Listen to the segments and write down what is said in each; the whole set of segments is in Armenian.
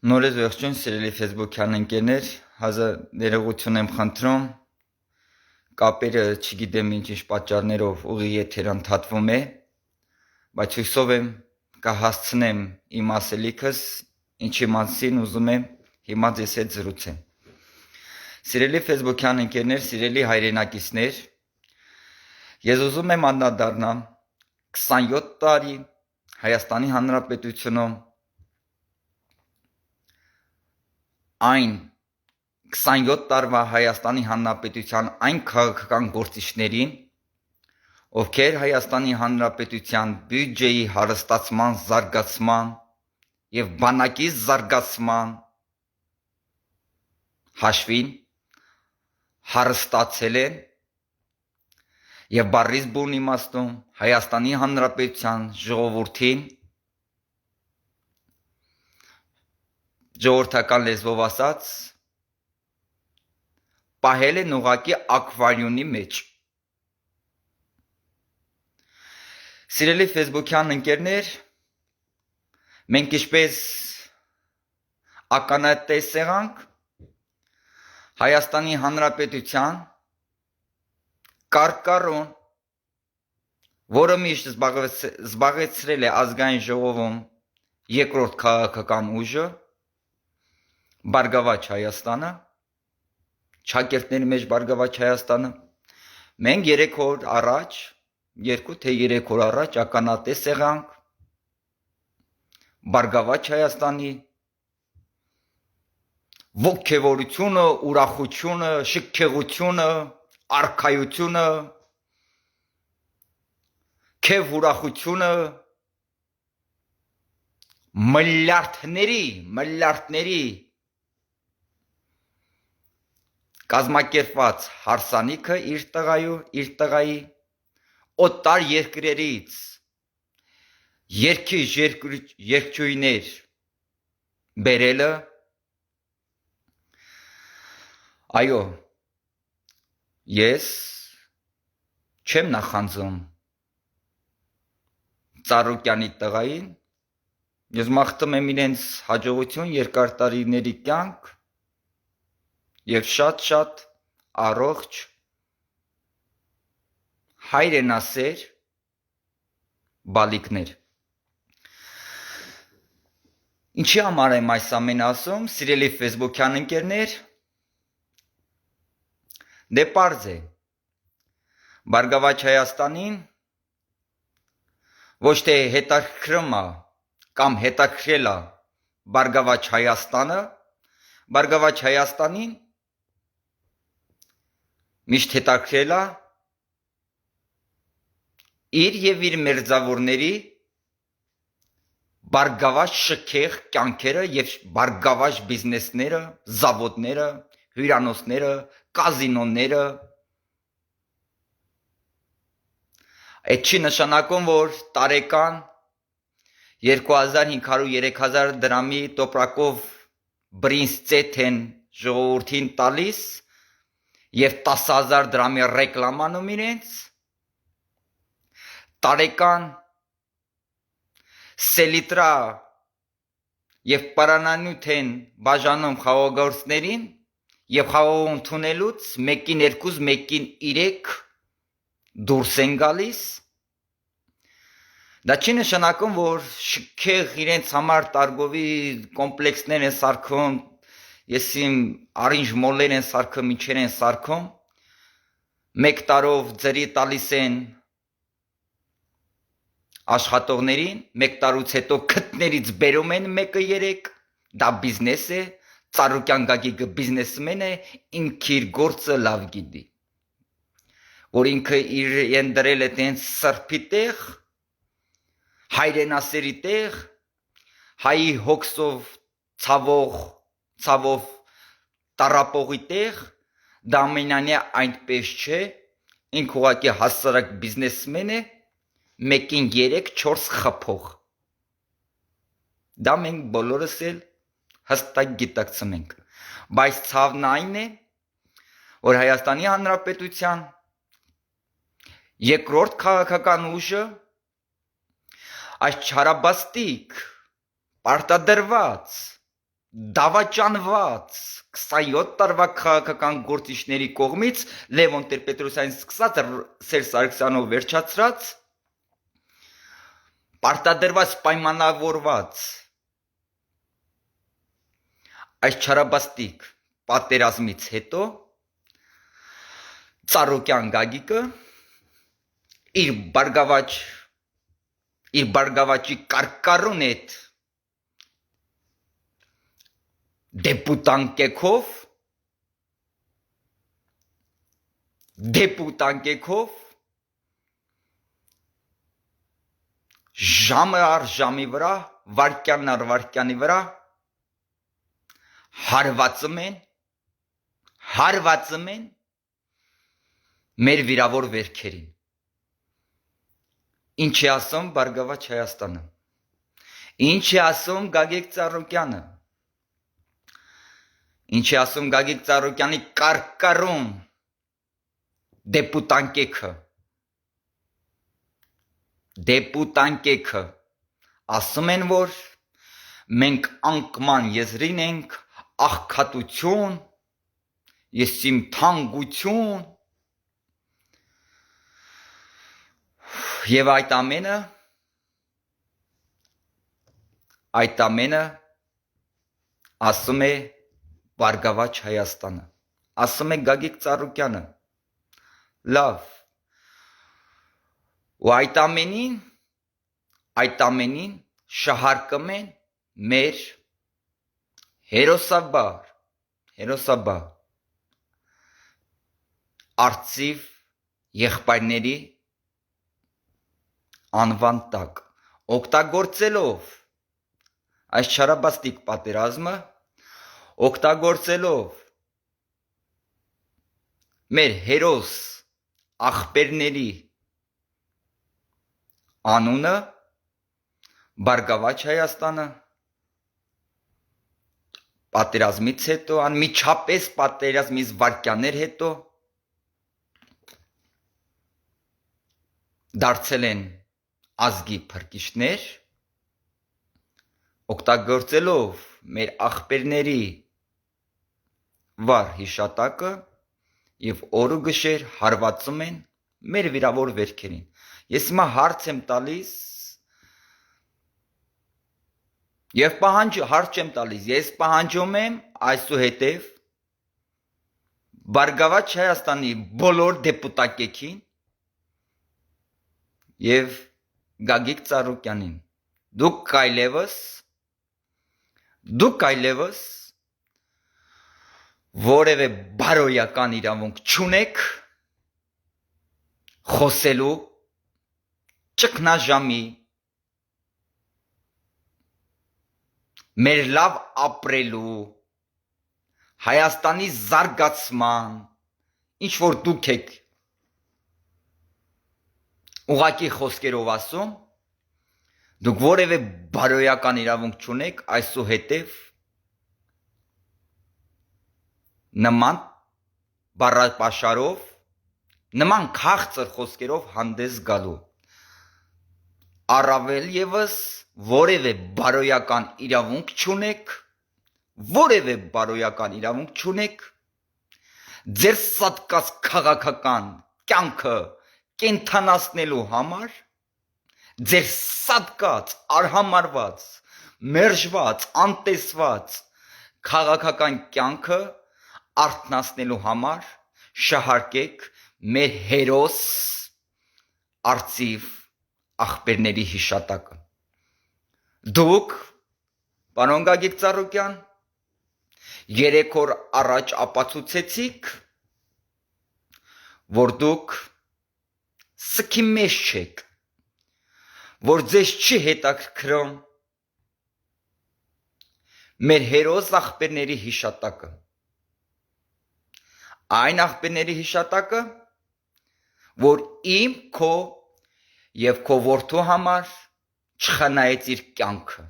Նորից ողջույն, սիրելի Facebook-յան ընկերներ, ներողություն եմ խնդրում, կապերը չգիտեմ ինչ պատճառներով ուղիղ եթեր ընդհատվում է, բայց հույսով եմ կհասցնեմ իմ ասելիքս, ինչի մասին ուզում եմ հիմա ձեզ հետ զրուցեմ։ Սիրելի Facebook-յան ընկերներ, սիրելի հայրենակիցներ, ես ուզում եմ անդրադառնամ 27 տարի Հայաստանի Հանրապետությունում այն 27 տարվա Հայաստանի Հանրապետության այն քաղաքական գործիչներին, ովքեր Հայաստանի Հանրապետության բյուջեի հարստացման, զարգացման եւ բանակի զարգացման հաշվին հարստացել են եւ բառից բուն իմաստում Հայաստանի Հանրապետության ժողովրդին ժողովրդական լեզվով ասած պահել են ուղակի ակվարիումի մեջ։ Սիրելի Facebook-յան ընկերներ, մենք ինչպես ականատես եղանք Հայաստանի Հանրապետության կարկառուն, որը միշտ զբաղեցրել է ազգային ժողովում երկրորդ քաղաքական ուժը, Բարգավաճ Հայաստանը, Չակերտների մեջ Բարգավաճ Հայաստանը, մենք 3 օր առաջ, 2 թե 3 օր առաջ ականատես եղանք Բարգավաճ Հայաստանի ոգևորությունը, ուրախությունը, շքեղությունը, արքայությունը, քեֆ ուրախությունը միլիարդների կազմակերպված հարսանիքը իր տղայի օտար երկրերից երկչույներ բերելը, այո, ես չեմ նախանձում Ծառուկյանի տղային, ես մաղթում եմ իրենց հաջողություն, երկար տարիների կյանք եւ շատ առողջ հայրենասեր բալիկներ։ Ինչի համար եմ այս ամենը ասում, սիրելի Facebook-յան ընկերներ, դե պարզ է, Բարգավաճ Հայաստանին ոչ թե հետաքրքրում է կամ հետաքրքրել է Բարգավաճ Հայաստանը, Բարգավաճ Հայաստանին միշտ հետաքրքրել է իր եւ իր մերձավորների բարգավաճ շքեղ կյանքերը եւ բարգավաճ բիզնեսները, զավոդները, հյուրանոցները, կազինոները։ Այդ չի նշանակում, որ տարեկան 2500-3000 դրամի տոպրակով բրինձ ծեթ են ժողովրդին տալիս եւ 10000 դրամի ռեկլամանում իրենց, տարեկան սելիտրա եւ պարանանյութ են բաժանում խաղողագործներին եւ խաղող ընդունելուց մեկին 2, մեկին 3 դուրս են գալիս։ Դա չի նշանակում, որ շքեղ իրենց համար տարգովի կոմպլեքսներ են սարքում, ես իմ արինջ մոլեր են սարքում, ինչեր են սարքում, մեկ տարով ձրի տալիս են աշխատողներին, մեկ տարուց հետո քթներից բերում են 1-3, դա բիզնես է, Ծառուկյան Գագիկը բիզնեսմեն է, ինքը իր գործը լավ գիտի, որ ինքը իրեն դրել է տենց սրբի տեղ, հայրենասերի տեղ, հայի հոգսով ցավով տարապողի տեղ, դա ամենանյա այնպես չէ, ինք ուղղակի հասարակ բիզնեսմեն է, մեկին 3-4 խփող։ Դա մենք բոլորս էլ հստակ գիտակցում ենք, բայց ցավն այն է, որ Հայաստանի Հանրապետության երկրորդ քաղաքական ուժը այս չարաբաստիկ, պարտադրված, դավաճանված 27 տարվա քաղաքական գործիչների կողմից Լևոն Տեր-Պետրոսյանից սկսած Սերժ Սարգսյանով վերջացրած պարտադրված պայմանավորված այս չարաբաստիկ պատերազմից հետո Ծառուկյան Գագիկը իր բարգավաճի կարկառուն հետ դեպուտանկեքով ժամը առ ժամի վրա, վայրկյան առ վայրկյանի վրա հարվածում են մեր վիրավոր վերքերին։ Ինչ է ասում Բարգավաճ Հայաստանը, ինչ է ասում Գագիկ Ծառուկյանը, ինչ է ասում Գագիկ Ծառուկյանի կարկառուն դեպուտանկեքը ասում են, որ մենք անկման եզրին ենք, աղքատություն, ես իմ թանկություն եւ այդ ամենը ասում է Բարգավաճ Հայաստանը, ասում է Գագիկ Ծառուկյանը, լավ, ու այդ ամենին շահարկում են մեր հերոսաբար արծիվ եղբայրների անվան տակ, օգտագործելով այս չարաբաստիկ պատերազմը, օգտագործելով մեր հերոս աղբերների անունը, Բարգավաճ Հայաստանը պատերազմից հետո, անմիջապես պատերազմից վայրկյաններ հետո դարձել են ազգի փրկիչներ, օգտագործելով մեր աղբերների վառ հիշատակը եւ օր ու գիշեր հարվածում են մեր վիրավոր վերքերին։ Ես հիմա հարց եմ տալիս եւ ես պահանջում եմ այսուհետև Բարգավաճ Հայաստանի բոլոր դեպուտակեքին եւ Գագիկ Ծառուկյանին, դուք այլևս որևէ բարոյական իրավունք չունեք խոսելու ճգնաժամի, մեր լավ ապրելու, Հայաստանի զարգացման, ինչ որ դուք եք ուղղակի խոսքերով ասում, դուք որևէ բարոյական իրավունք չունեք այսուհետև նման բառապաշարով, նման քաղցր խոսքերով հանդես գալու, առավել ևս որևէ բարոյական իրավունք չունեք, ձեր սատկած քաղաքական կյանքը կենթանացնելու համար, ձեր սատկած, արհամարված, մերժված, անտեսված քաղաքական կյանքը արթնացնելու համար շահարկեք մեր հերոս արծիվ աղբերների հիշատակը։ Դուք, պարոն Գագիկ Ծառուկյան, 3 օր առաջ ապացուցեցիք, որ դուք սքի մեջ չեք, որ ձեզ չի հետաքրքրում մեր հերոս աղբերների հիշատակը, այն աղբերների հիշատակը, որ իմ, քո եւ քո որդու համար չխնայեց իր կյանքը։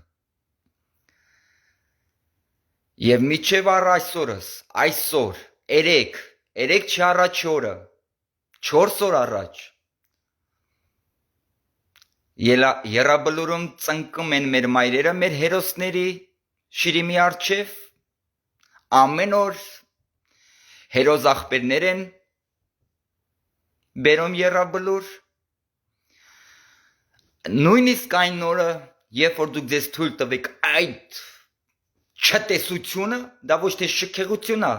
Եվ միջև առ այսօր, երեք չի առաջ օրը, 4 օր առաջ, եռաբլուրում ծնկում են մեր մայրերը, մեր հերոսների շիրիմի արջև, ամեն օր հերոզ աղբերներ են բերում եռաբլուր, նույնիսկ այն օրը, երբ որ դուք ձեզ թույլ տվեք այդ չտեսությունը, դա ոչ թե շքեղություն է,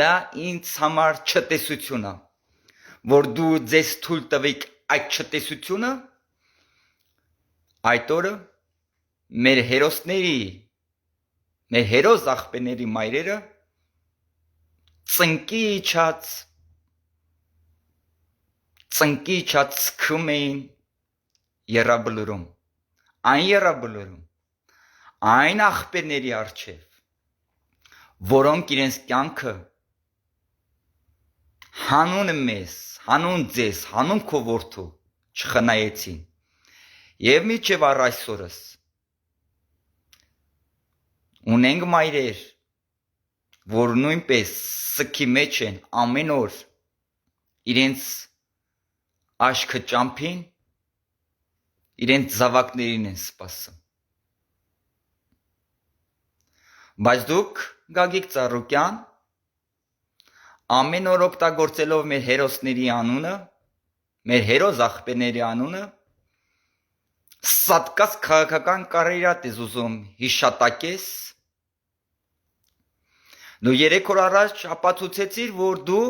դա ինձ համար չտեսություն է, որ դու ձեզ թույլ տվեք այդ չտեսությունը, այդ օրը մեր հերոսների, մեր հերոս աղբերների մայրերը ծնկի իջած սկում էին եռաբլուրում, այն եռաբլուրում, այն աղբերների առջև, որոնք իրենց կյանքը հանուն մեզ, հանուն ձեզ, հանուն քո որդու չխնայեցին, և մինչև առ այսօրս ունենք մայրեր, որ նույնպես սգի մեջ են ամեն օր իրենց աշկը ճամփին, իրենց զավակներին են սպասում։ Բայց դուք, Գագիկ Ծառուկյան, ամեն օր օգտագործելով մեր հերոսների անունը, մեր հերոս աղբերների անունը, սատկած քաղաքական կարիերատ ես ուզում հիշատակես։ Դու 3 օր առաջ ապացուցեցիր, որ դու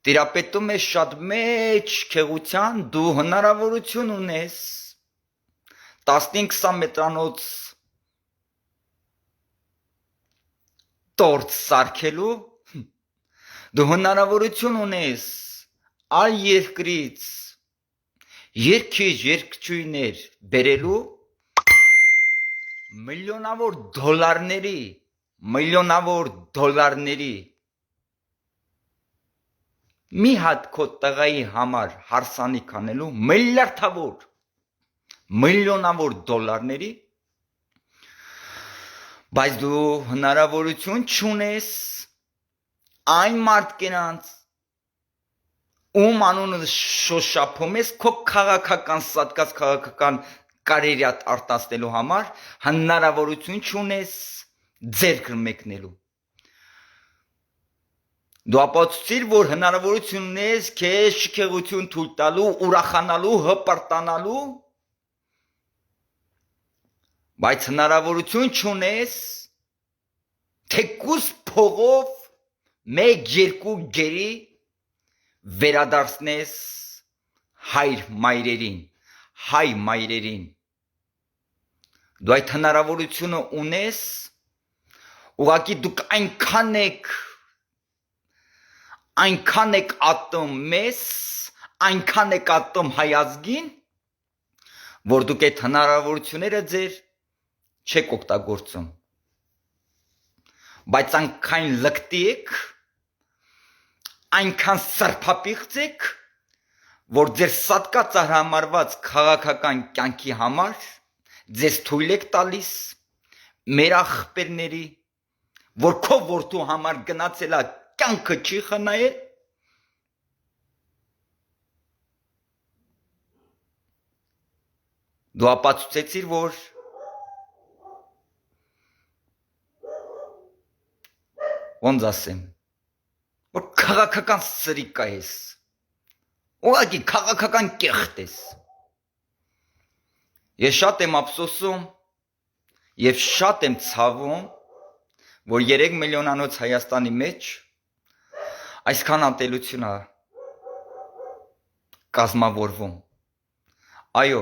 տիրապետում ես շատ մեծ քեղության, դու հնարավորություն ունես 15-20 մետրանոց տորտ սարքելու, դու հնարավորություն ունես այլ երկրից երկիչ երկչույներ բերելու միլիոնավոր դոլարների մի հատ քո տղայի համար հարսանիք անելու միլիոնավոր դոլարների, բայց դու հնարավորություն չունես այն մարդկանց, ում անունը շոշափում ես քո քաղաքական սատկած քաղաքական կարիերատ արտացնելու համար, հնարավորություն չունես ձեռք մեկնելու։ Դու ապացուցիր, որ հնարավորություն ունես քեզ շքեղություն թույլ տալու, ուրախանալու, հպարտանալու, բայց հնարավորություն չունես թեկուզ փողով 1-2 գերի վերադարձնես հայր մայրերին։ Դու այդ հնարավորությունը ունես, ուղղակի դուք այնքան եք ատում մեզ, այնքան եք ատում հայ ազգին, որ դուք այդ հնարավորությունները ձեր չեք օգտագործում, բայց այնքան լկտի եք, այնքան սրբապիղծ եք, որ ձեր սատկած արհամարված քաղաքական կյանքի համար ձեզ թույլ եք տալիս մեր աղբերների, որ քո որդու համար գնացել է կյանքը չի խնայել, դու ապացուցեցիր, որ ոնց ասեմ, որ քաղաքական սրիկա ես, ուղղակի քաղաքական կեղտ ես։ Ես շատ եմ ափսոսում և շատ եմ ցավում, որ 3 միլիոնանոց Հայաստանի մեջ այսքան ատելություն է կազմավորվում։ Այո,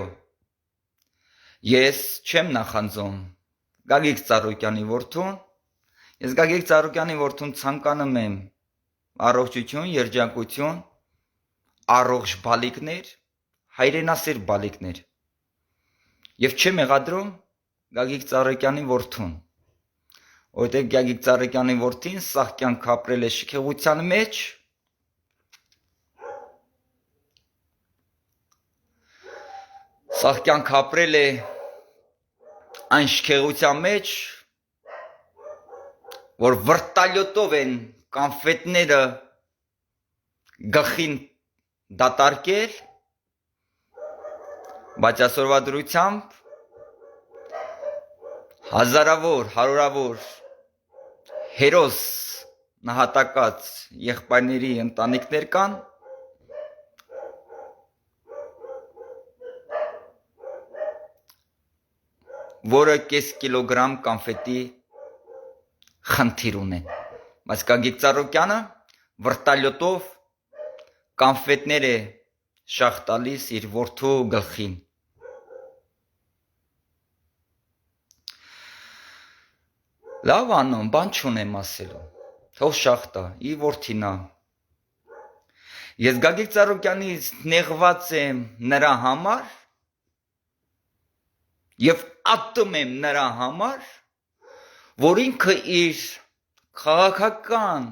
ես չեմ նախանձում Գագիկ Ծառուկյանի որդուն, ես Գագիկ Ծառուկյանի որդուն ցանկանում եմ առողջություն, երջանկություն, առողջ բալիկներ, հայրենասեր բալիկներ, և չեմ մեղադրում Գագիկ Ծառուկյանի որդուն, որովհետև Գագիկ Ծառուկյանի որդին սաղ կյանք ապրել է շքեղության մեջ, սաղ կյանք ապրել է այն շքեղության մեջ, որ վրտալյոտով են կանֆետները գլխին դատարկել, բայց այսօրվա դրությամբ Հազարավոր, հարյուրավոր հերոս նահատակած եղբայրների ընտանիքներ կան, որը կես կիլոգրամ կանֆետի խնդիր ունեն։ Բայց Գագիկ Ծառուկյանը վրտալյոտով կանֆետներ է շաղ տալիս իր որդու գլխին։ Լավ անում, բան չունեմ ասելու, թող շաղ տա, իր որդին ա։ Ես Գագիկ Ծառուկյանից նեղված եմ նրա համար և ատում եմ նրա համար, որ ինքը իր քաղաքական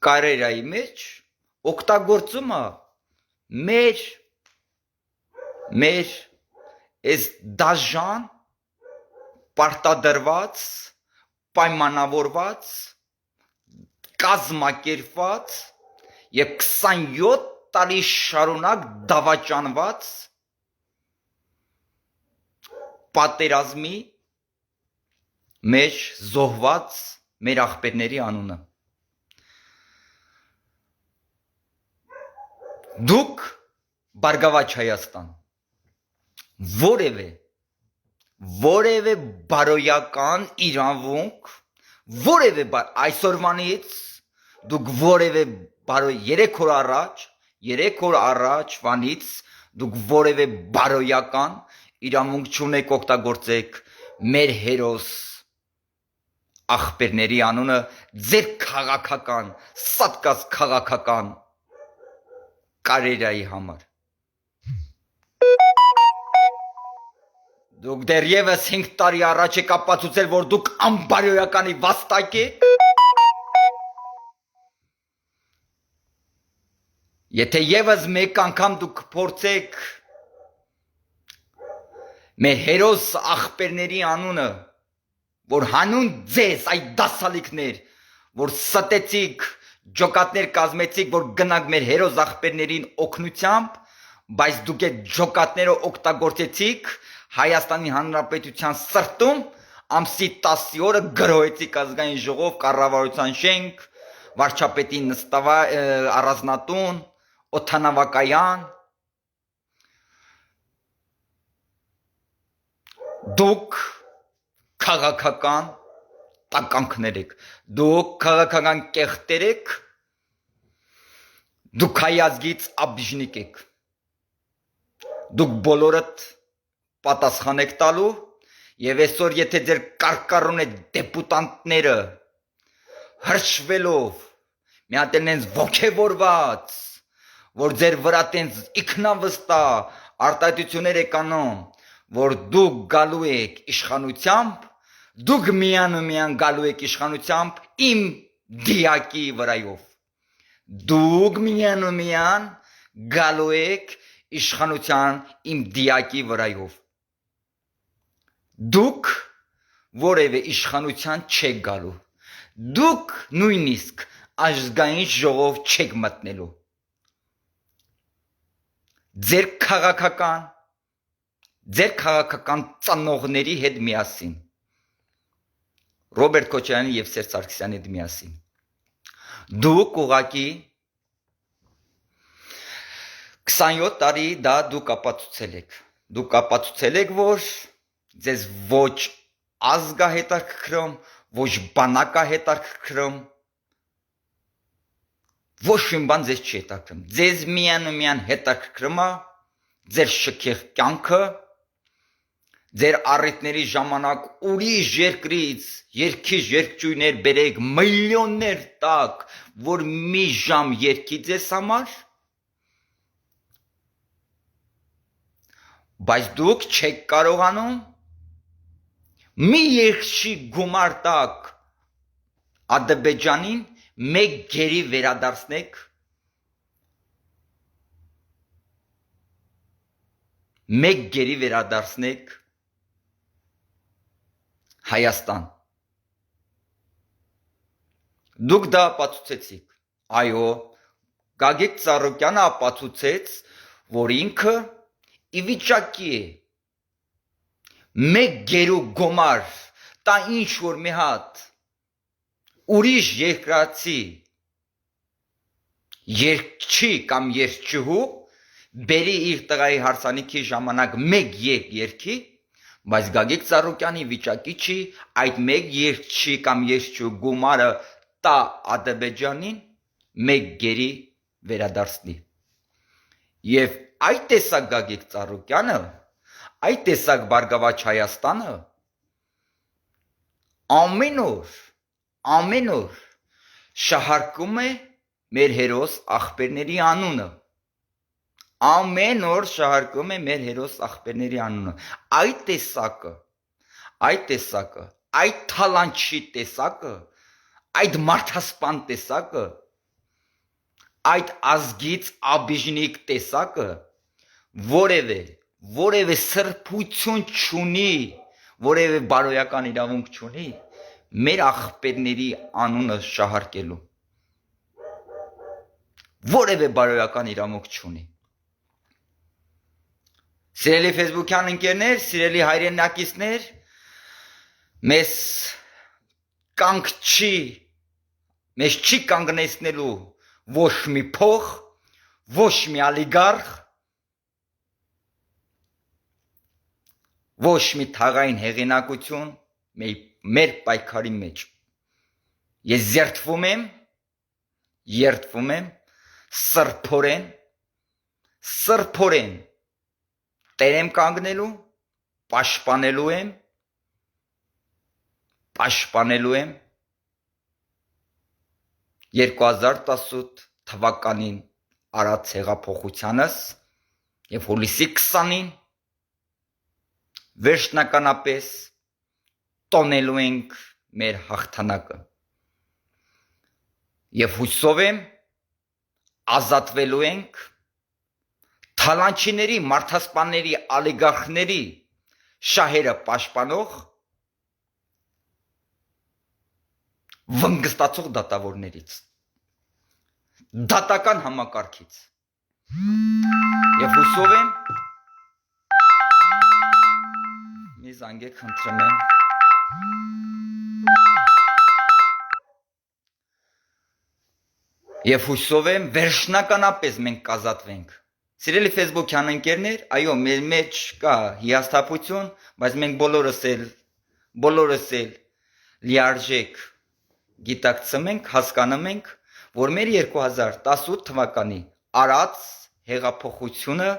կարիերայի մեջ օգտագործում է մեր այս դաժան, պարտադրված, պայմանավորված, կազմակերպված և 27 տարի շարունակ դավաճանված պատերազմի մեջ զոհված մեր աղբերների անունը։ Դուք Բարգավաճ Հայաստան որևէ բարոյական իրավունք, այսօրվանից դուք որևէ 3 օր առաջվանից դուք որևէ բարոյական իրավունք չունեք օգտագործեք մեր հերոս աղբերների անունը ձեր քաղաքական, սատկած քաղաքական կարիերայի համար։ Դուք դեռևս 5 տարի առաջ եք ապացուցել, որ դուք անբարոյականի վաստակ եք։ Եթե ևս մեկ անգամ դուք փորձեք մեր հերոս աղբերների անունը, որ հանուն ձեզ այդ դասալիքներ, որ ստեցիք, ջոկատներ կազմեցիք, որ գնաք մեր հերոս աղբերներին օգնությամբ, բայց դուք այդ ջոկատները օգտագործեցիք Հայաստանի Հանրապետության սրտում ամսի 10 օրը գրոհեցիք ազգային ժողով, կառավարության շենք, վարչապետի առանձնատուն, օդանավակայան։ Դուք քաղաքական տականքներ եք, դուք քաղաքական կեղտեր եք, դուք հայ ազգից աբիժնիկ եք, դուք բոլորդ պատասխան եք տալու և այսօր եթե ձեր կարկառուն է դեպուտանտները հրճվելով մի հատ են ոգևորված, որ ձեր վրա տենց ինքնավստահ արտահայտություններ եք անում, որ դուք գալու եք իշխանությամբ, դուք միան գալու եք իշխանությամբ իմ դիակի վրայով, դուք միան գալու եք իշխանության իմ դիակի վրայով, դուք որևէ իշխանության չեք գալու, դուք նույնիսկ ազգային ժողով չեք մտնելու, ձեր քաղաքական ծնողների հետ միասին, Ռոբերտ Քոչարյանի և Սերժ Սարգսյանի հետ միասին, դուք ուղղակի 27 տարի դա դուք ապացուցել եք, որ ձեզ ոչ ազգ է հետաքրքրում, ոչ բանակ է հետաքրքրում, ոչ մի բան ձեզ չի հետաքրքրում, ձեզ միան հետաքրքրում է ձեր շքեղ կյանքը, ձեր առիթների ժամանակ ուրիշ երկրից երգիչ-երգչույներ բերեք, միլիոններ տաք, որ մի ժամ երգի ձեզ համար, բայց դուք չեք կարողանում մի երգչի գումար տաք Ադրբեջանին մեկ գերի վերադարձնեք Հայաստան։ Դուք դա ապացուցեցիք, այո, Գագիկ Ծառուկյանը ապացուցեց, որ ինքը ի վիճակի է մեկ գերու գոմար տա ինչ որ մի հատ ուրիշ երկրացի երկչի կամ երկչուհու բերի իր տղայի հարսանիքի ժամանակ մեկ երկի, բայց Գագիկ Ծառուկյանի վիճակի չի այդ մեկ երկչի կամ երկչու գումարը տա Ադրբեջանին մեկ գերի վերադարձնի։ Եվ այդ տեսակ Գագիկ Ծառուկյանը, այդ տեսակ Բարգավաճ Հայաստանը ամեն օր շահարկում է մեր հերոս աղբերների անունը, ամեն օր շահարկում է մեր հերոս աղբերների անունը, այդ տեսակը, այդ թալանչի տեսակը, այդ մարդասպան տեսակը, այդ ազգից աբիժնիկ տեսակը որևէ սրբություն չունի, որևէ բարոյական իրավունք չունի մեր աղբերների անունը շահարկելու, որևէ բարոյական իրավունք չունի։ Սիրելի ֆեյսբուքյան ընկերներ, սիրելի հայրենակիցներ, մեզ չի կանգնեցնելու ոչ մի փող, ոչ մի ալիգարխ, ոչ մի թաղային հեղինակություն մեր պայքարի մեջ։ Ես երդվում եմ սրբորեն տեր եմ կանգնելու, պաշտպանելու եմ 2018 թվականին արած հեղափոխությանս եւ հուլիսի 20-ին վերջնականապես տոնելու ենք մեր հաղթանակը եւ հույսով եմ ազատվելու ենք թալանչիների, մարդասպանների, ալիգարխների շահերը պաշտպանող վնգստացող դատավորներից, դատական համակարգից եւ հույսով եմ մի զանգեք խնդրում եմ եւ հույսով եմ վերջնականապես մենք կազատվենք։ Սիրելի ֆեյսբուքյան ընկերներ, այո, մեր մեջ կա հիասթափություն, բայց մենք բոլորս էլ լիարժեք գիտակցում ենք, հասկանում ենք, որ մեր 2018 թվականի արած հեղափոխությունը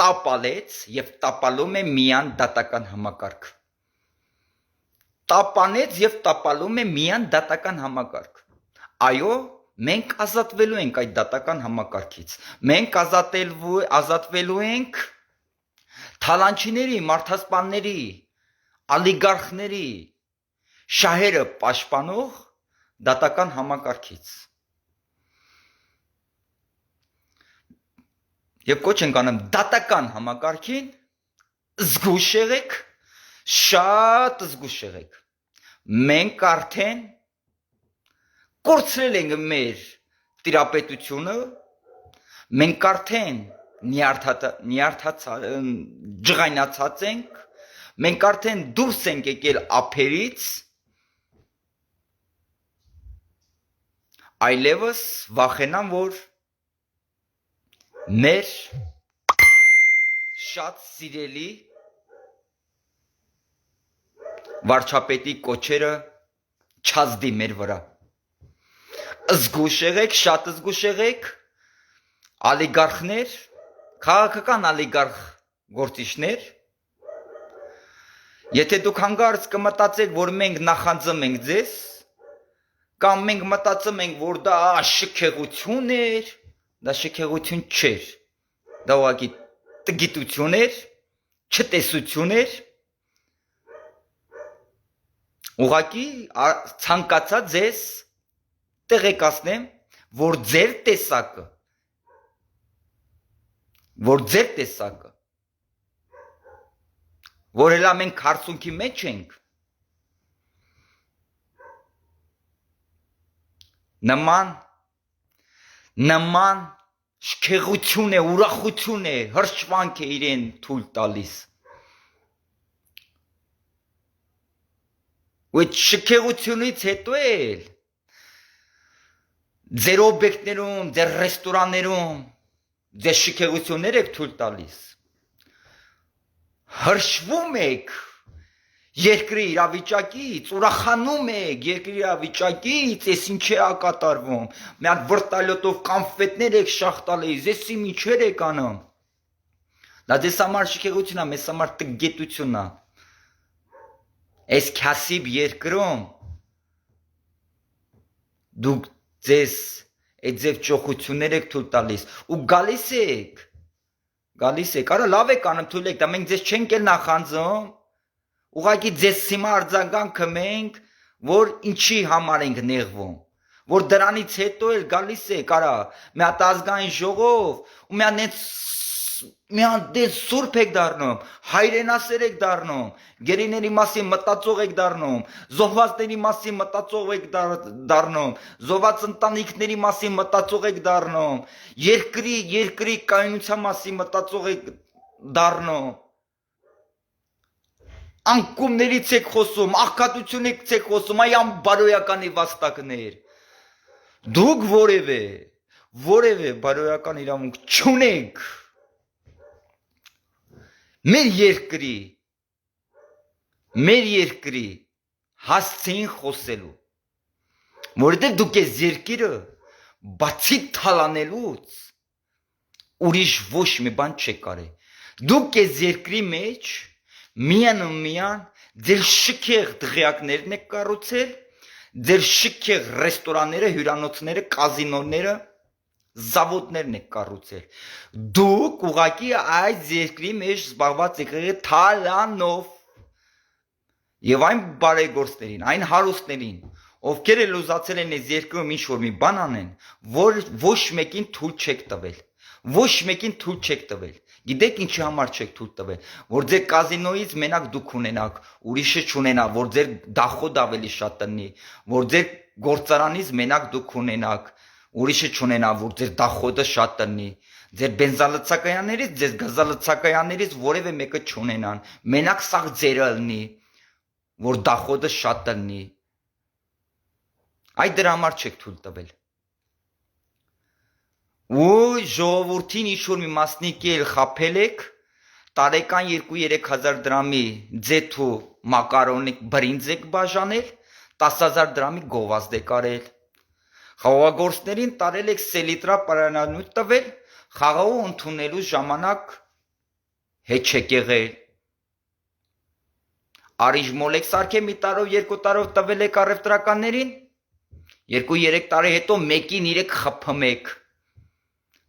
տապալեց եւ տապալում է միան դատական համակարգ։ Տապանեց եւ տապալում է միան դատական համակարգ։ Այո, մենք ազատվելու ենք այդ դատական համակարգից։ Մենք ազատվելու ենք թալանչիների, մարդասպանների, ալիգարխների շահերը պաշտպանող դատական համակարգից։ Եվ կոչ ենք անում դատական համակարգին զգուշ եղեք, շատ զգուշ եղեք։ Մենք արդեն կորցրել ենք մեր տիրապետությունը, մենք արդեն ջղայնացած ենք, մենք արդեն դուրս ենք եկել ափերից, այլևս վախենամ, որ մեր շատ սիրելի վարչապետի կոչերը չազդի մեր վրա։ Զգուշ եղեք, շատ զգուշ եղեք, ալիգարխներ, քաղաքական ալիգարխ գործիչներ, եթե դուք հանգարց կմտածեք, որ մենք նախանձում ենք ձեզ, կամ մենք մտածում ենք, որ դա շքեղություն էր, դա շքեղություն չէր, դա ուղղակի տգիտություն էր, չտեսություն էր, ուղղակի ցանկացա ձեզ տեղեկացնեմ, որ ձեր տեսակը, որ հելա մենք հարցունքի մեջ ենք, նման շքեղություն է, ուրախություն է, հրճվանք է իրեն թույլ տալիս։ Ու այդ շքեղությունից հետո էլ ձեր օբյեկտներում, ձեր ռեստորաններում ձեր շքեղություններ եք թույլ տալիս։ Հրճվում եք երկրի իրավիճակից, ուրախանում եք երկրի իրավիճակից, ես ինչ է կատարվում, մի հատ վրտալյոտով կոնֆետներ եք շախտալիս, ես ինչեր եք անում։ Դա ձեզ համար շքեղություն է, մեզ համար տգետություն է։ Այս քասիբ երկրում դուք ձեզ այդ ձև ճոխություններ եք թույլ տալիս ու գալիս եք, արա լավ եք անում, թույլ եք, դա մենք ձեզ չենք էլ նախանձում, ուղղակի ձեզ հիմա արձագանքը մենք, որ ինչի համար ենք նեղվում, որ դրանից հետո էլ գալիս եք, արա, մի հատ ազգային ժողով ու մի հատ սուրբ եք դառնում, հայրենասեր եք դառնում, գերիների մասին մտածող եք դառնում, զոհվածների մասին մտածող եք դառնում, զոհված ընտանիքների մասին մտածող եք դառնում, երկրի կայունության մասին մտածող եք դառնում, անկումներից եք խոսում, աղքատությունից եք խոսում, այ անբարոյականի վաստակներ, դուք որևէ բարոյական իրավունք չունեք մեր երկրի հասցեին խոսելու, որովհետև դուք ես երկիրը բացի թալանելուց ուրիշ ոչ մի բան չեք կարել։ Դուք ես երկրի մեջ միան ձեր շքեղ դղյակներն եք կառուցել, ձեր շքեղ ռեստորանները, հյուրանոցները, կազինոները, զավոդներն եք կառուցել։ Դուք ուղղակի այս երկրի մեջ զբաղված եք եղել թալանով եւ այն բարեգործներին, այն հարուստներին, ովքեր էլ ուզացել են այս երկրում ինչ-որ մի բան անեն, որ ոչ մեկին թույլ չեք տվել։ Գիտեք ինչի համար չեք թույլ տվել, որ ձեր կազինոյից մենակ դուք ունենաք, ուրիշը չունենա, որ ձեր դախոդ ավելի շատ տնի, որ ձեր գործարանից մենակ դուք ունենաք, ուրիշը չունենա, որ ձեր դախոդը շատ տնի, ձեր բենզալցակայաններից, ձեր գազալցակայաններից որևէ մեկը չունենան, մենակ սաղ ձերը լինի, որ դախոդը շատ տնի։ Այդ դրա համար չեք թույլ տվել։ Ու ժողովրդին ինչ-որ մի մասնիկի էլ խաբել եք, տարեկան 2-3 հազար դրամի ձեթ ու մակարոնի բրինձ եք բաժանել, 10,000 դրամի գովազդ եք արել։ Խաղողագործներին տարել եք սելիտրա պարանանյութ տվել, խաղողը ընդունելու ժամանակ հետ չեք եղել։ Արիժմոլ եք սարքել մի տարով, 2 տարով տվել եք առևտրականներին, 2-3 տարի հետո մեկին 3 խփում եք։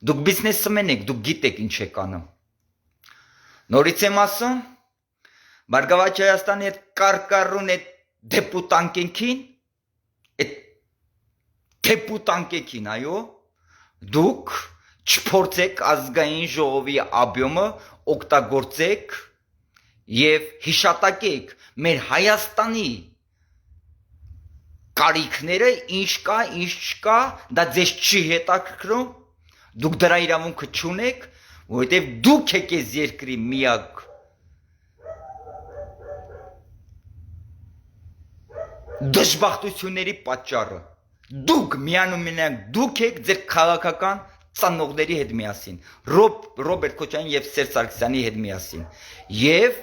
Դուք բիզնեսմեն եք, դուք գիտեք ինչ եք անում։ Նորից եմ ասում, Բարգավաճ Հայաստանի այդ կարկառուն այդ դեպուտանկեքին, այո, դուք չփորձեք ազգային ժողովի աբյոմը օգտագործեք եւ հիշատակեք մեր Հայաստանի կարիքները, ինչ կա, ինչ չկա, դա ձեզ չի հետաքրքրում, դուք դրա իրավունքը չունեք, որովհետև դուք եք այս երկրի միակ դժբախտությունների պատճառը։ Դուք միանումենակ դուք եք ձեր քաղաքական ծանողների հետ միասին, Ռոբերտ Քոչարյանի եւ Սերժ Սարգսյանի հետ միասին։ Եվ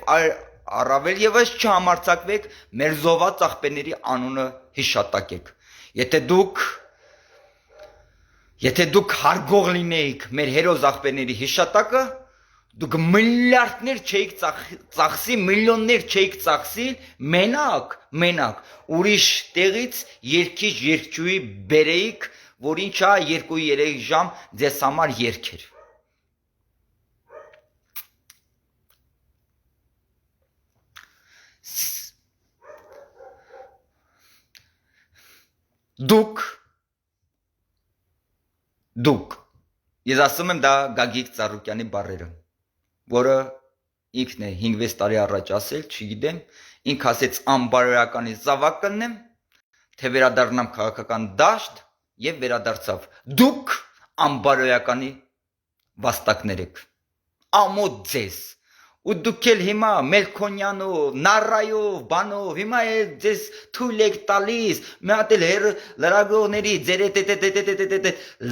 առավել եւս չհամարձակվեք մեր զոհված աղբերների անունը հիշատակեք։ Եթե դուք հարգող լինեիք մեր հերոս աղբերների հիշատակը, դուք միլիարդներ չէիք ծախսի, միլիոններ չէիք ծախսի, մենակ ուրիշ տեղից երգիչ երգչուհի բերեիք, որ ինչա 2-3 ժամ ձեզ համար երգեր։ Դուք, ես ասում եմ դա Գագիկ Ծառուկյանի բառերը, որը ինքն է 5-6 տարի առաջ ասել, չգիտեմ, ինք ասեց անբարոյականի զավակ կնեմ, թե վերադառնամ քաղաքական դաշտ եւ վերադարձավ։ Դուք անբարոյականի վաստակներ եք, ամոթ ձեզ, ու դուք էլ հիմա Մելքոնյանով, Նարայով, բանով, հիմա ձեզ թույլ եք տալիս, մի հատ էլ լրագրողների ձեր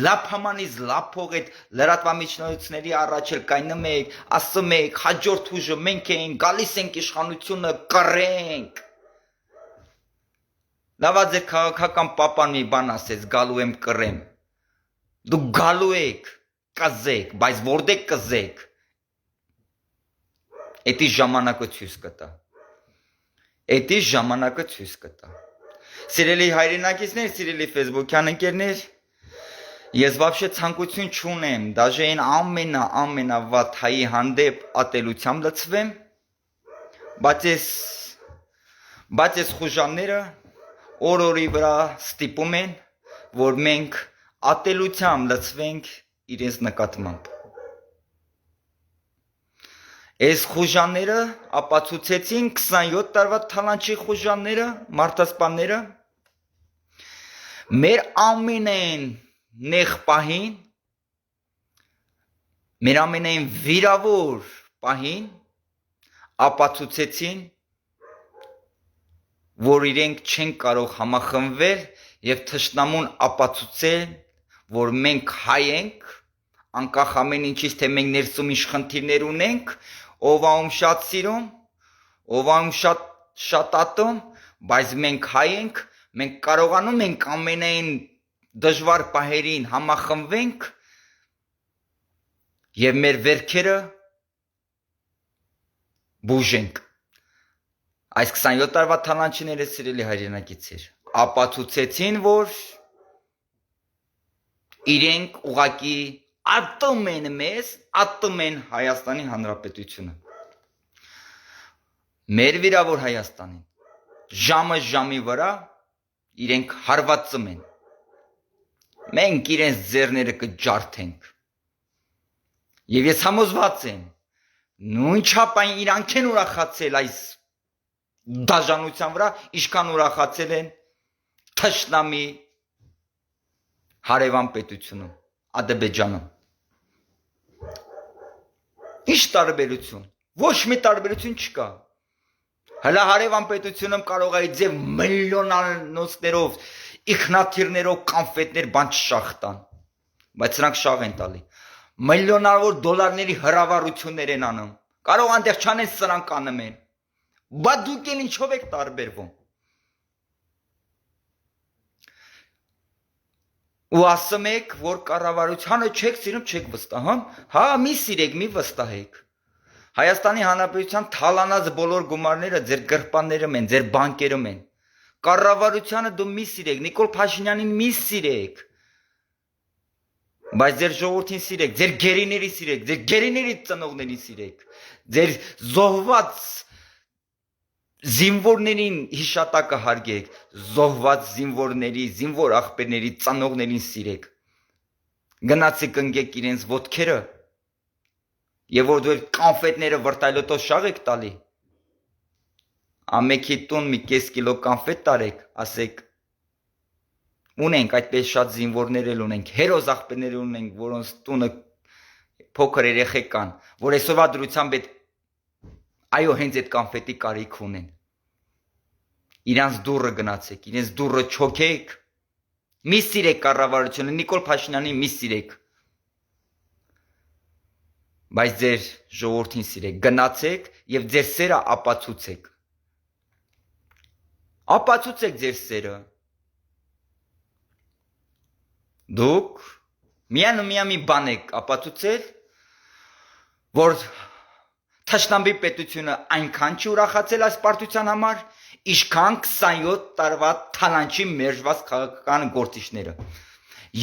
լափամանից լափող այդ լրատվամիջոցների առաջ էլ կայնում եք, ասում եք, հաջորդ ուժը մենք ենք, գալիս ենք իշխանությունը կռենք։ Լավա ձեր քաղաքական պապան մի բան ասեց, գալու եմ կռեմ։ Դուք գալու եք, կզեք, բայց որտե՞ղ կզեք։ Էդի ժամանակը ցույց կտա։ Էդի ժամանակը ցույց կտա։ Սիրելի հայրենակիցներ, սիրելի Facebook-յան ընկերներ, ես вообще ցանկություն չունեմ, դաժե այն ամենավատ հայի հանդեպ ատելությամբ լցվեմ, բայց այս խուժանները օր-օրի վրա ստիպում են, որ մենք ատելությամբ լցվենք իրենց նկատմամբ։ Այս խուժանները ապացուցեցին 27 տարվա թալանչի խուժանները, մարդասպանները, մեր ամենայն նեղ պահին, մեր ամենայն վիրավոր պահին ապացուցեցին, որ իրենք չեն կարող համախմբվել եւ թշնամուն ապացուցել, որ մենք հայ ենք, անկախ ամեն ինչից, թե մենք ներսում ինչ խնդիրներ ունենք, ով ում շատ սիրում, ով ում շատ ատում, բայց մենք հայ ենք, մենք կարողանում ենք ամենայն դժվար պահերին համախմբվենք եւ մեր վերքերը բուժենք։ Այս 27 տարվա թալանչիները սիրելի հայրենակիցներ ապացուցեցին, որ իրենք ուղակի ատում են մեզ, ատում են Հայաստանի Հանրապետությունը։ Մեր վիրավոր Հայաստանին ժամը ժամի վրա իրենք հարվածում են։ Մենք իրենց ձեռները կջարդենք։ Եվ ես համոզված եմ, նույն չափային իրանք են ուրախացել այս դաժանության վրա, ինչքան ուրախացել են թշնամի հարևան պետությունում, Ադրբեջանում։ Ինչ տարբերություն։ Ոչ մի տարբերություն չկա։ Հələ հարևան պետությունում կարող է ձև միլիոնանոցներով, իքնաթիռներով կանֆետներ բան չշախտան, բայց նրանք շաղ են տալի։ Միլիոնավոր դոլարների հրավառություններ են անում։ Կարող անտեղ չանեն, սրանք անում են։ Բա դուք էլ ինչով եք տարբերվում։ Ու ասում եք, որ կառավարությանը չեք սիրում, չեք վստահում, հա, մի սիրեք, մի վստահեք։ Հայաստանի Հանրապետության թալանած բոլոր գումարները ձեր գրպաններում են, ձեր բանկերում են։ Կառավարությանը դու մի սիրեք, Նիկոլ Փաշինյանին մի սիրեք։ Բայց ձեր ժողովրդին սիրեք, ձեր գերիների սիրեք, ձեր գերիների ծնողներին սիրեք, ձեր զոհված զինվորներին հիշատակը հարգեք, զոհված զինվորների, զինվոր աղբերների ծնողներին սիրեք։ Գնացեք ընկեք իրենց ոտքերը, եւ որ դու կանֆետները վրտայլոտով շաղ եք տալի։ Ամեքի տուն մի կես կիլո կանֆետ տարեք, ասեք ունենք այդպես շատ զինվորներ էլ ունենք, հերոս աղբերներ ունենք, որոնց տունը փոքր երեխեք կան, որ այսօրվա դրությամբ այո, հենց այդ կանֆետի կարիք ունեն։ Իրանց դուրը գնացեք, իրենց դուրը չոքեք, մի սիրեք կառավարությունը, Նիկոլ Փաշինյանին մի սիրեք, բայց ձեր ժողովրդին սիրեք, գնացեք եւ ձեր սերը ապացուցեք։ Ապացուցեք ձեր սերը։ Դուք միան ու միան մի բան եք ապացուցել, որ թշնամի պետությունը այնքան չի ուրախացել այս պարտության համար, ինչքան 27 տարվա թալանչի մերժված քաղաքական գործիչները։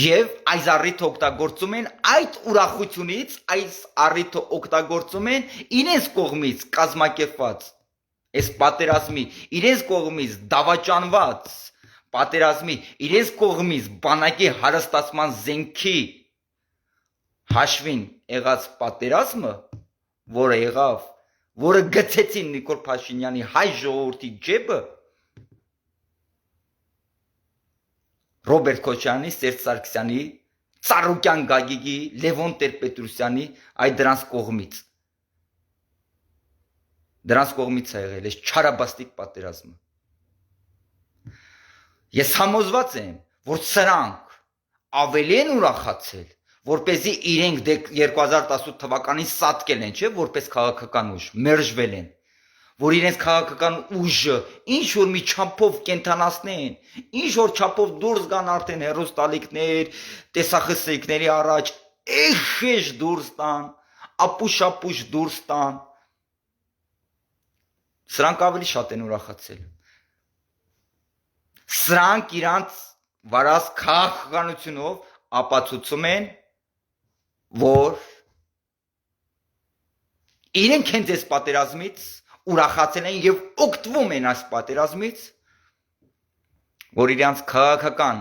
Եվ այս առիթը օգտագործում են այդ ուրախությունից, այս առիթը օգտագործում են իրենց կողմից կազմակերպված, այս պատերազմի իրենց կողմից դավաճանված պատերազմի, իրենց կողմից բանակի հարստացման զենքի հաշվին եղած պատերազմը, որը եղավ, որը գցեցին Նիկոլ Փաշինյանի հայ ժողովրդի ջեբը, Ռոբերտ Քոչարյանի, Սերժ Սարգսյանի Ծառուկյան Գագիկի, Լևոն Տեր-Պետրոսյանի այդ դրանց կողմից։ Դրանց կողմից է եղել այս չարաբաստիկ պատերազմը։ Ես համոզված եմ, որ սրանք ավելի են ուրախացել, որպեսզի իրենք 2018 թվականին սատկել են, չէ, որպես քաղաքական ուժ, մերժվել են, որ իրենց քաղաքական ուժը ինչ որ մի չափով կենթանացնեն, ինչ որ չափով դուրս գան արդեն հերոստալիկներ, տեսախսիկների առաջ, էշեշ դուրս տան, ապուշ դուրս տան։ Սրանք ավելի շատ են ուրախացել։ Սրանք իրանց վարած քաղաքականությունով ապացուցում են, որ իրենք հենց այս պատերազմից ուրախացել են եւ օգտվում են այս պատերազմից, որ իրանց քաղաքական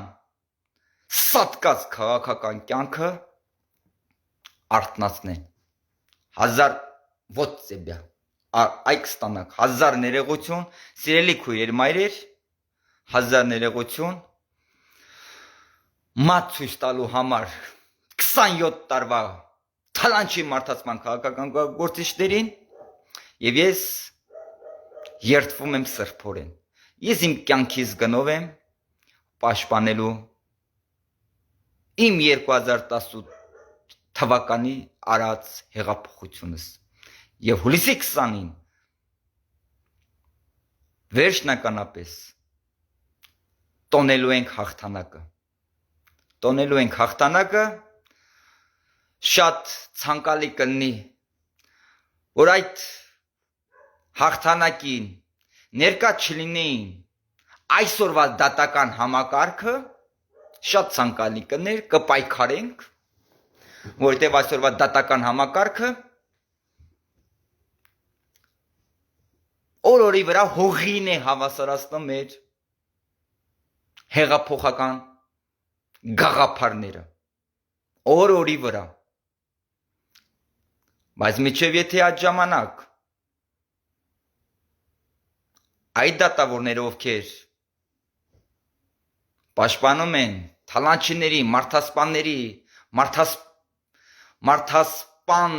սատկած քաղաքական կյանքը արթնացնեն։ 1000 ոչ ծեբյա այք ստանաք 1000 ներողություն, սիրելի քույրեր, մայրեր, 1000 ներողություն մատ ցույց տալու համար 27 տարվա թալանչի մարդացման քաղաքական գործիչներին եւ ես երդվում եմ սրբորեն։ Ես իմ կյանքից գնով եմ պաշտպանելու իմ 2018 թվականի արած հեղափոխությունս եւ հուլիսի 20-ին վերջնականապես տոնելու ենք հաղթանակը։ Տոնելու ենք հաղթանակը, շատ ցանկալի կլինի, որ այդ հաղթանակին ներկա չլինեին այսօրվա դատական համակարգը, շատ ցանկալի կներ, կպայքարենք, որտեղ այսօրվա դատական համակարգը օրորի վրա հողին է հավասարացնում մեր հեղափոխական գաղափարները, օրորի վրա, բայց միջև եթե այդ ժամանակ այդ դատավորները, ովքեր պաշտպանում են թալանչիների, մարդասպանների, մարդասպան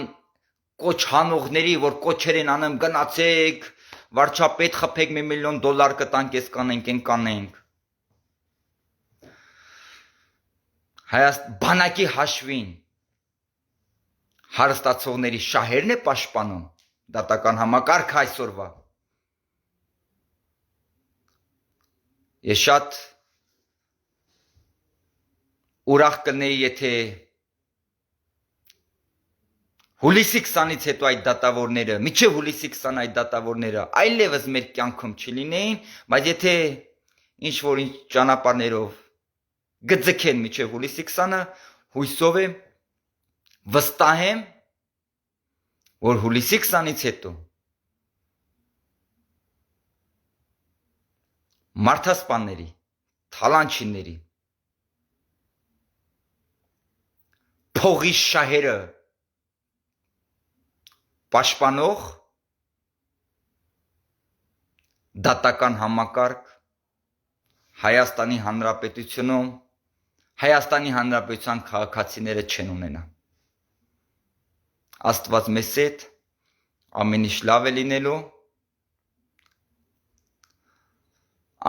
կոչ հանողների, որ կոչեր են անում գնացեք, վարչապետ խփեք $1 միլիոն կտանք, ես կանենք, են կանենք։ Բանակի հաշվին հարստացողների շահերն է պաշտպանում դատական համակարգը այսօրվա։ Ես շատ ուրախ կլինեի, եթե հուլիսի 20-ից հետո այդ դատավորները, մինչև հուլիսի 20 այդ դատավորները այլևս մեր կյանքում չլինեին, բայց եթե ինչ որ ճանապարհներով գծքեն մինչև հուլիսի 20-ը, հույսով եմ, վստահ եմ, որ հուլիսի 20-ից հետո մարդասպանների, թալանչիների, փողի շահերը պաշտպանող դատական համակարգ Հայաստանի Հանրապետությունում, Հայաստանի Հանրապետության քաղաքացիները չեն ունենա։ Աստված մեզ հետ, ամեն ինչ լավ է լինելու,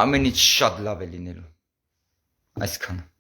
ամեն ինչ շատ լավ է լինելու, այսքանը։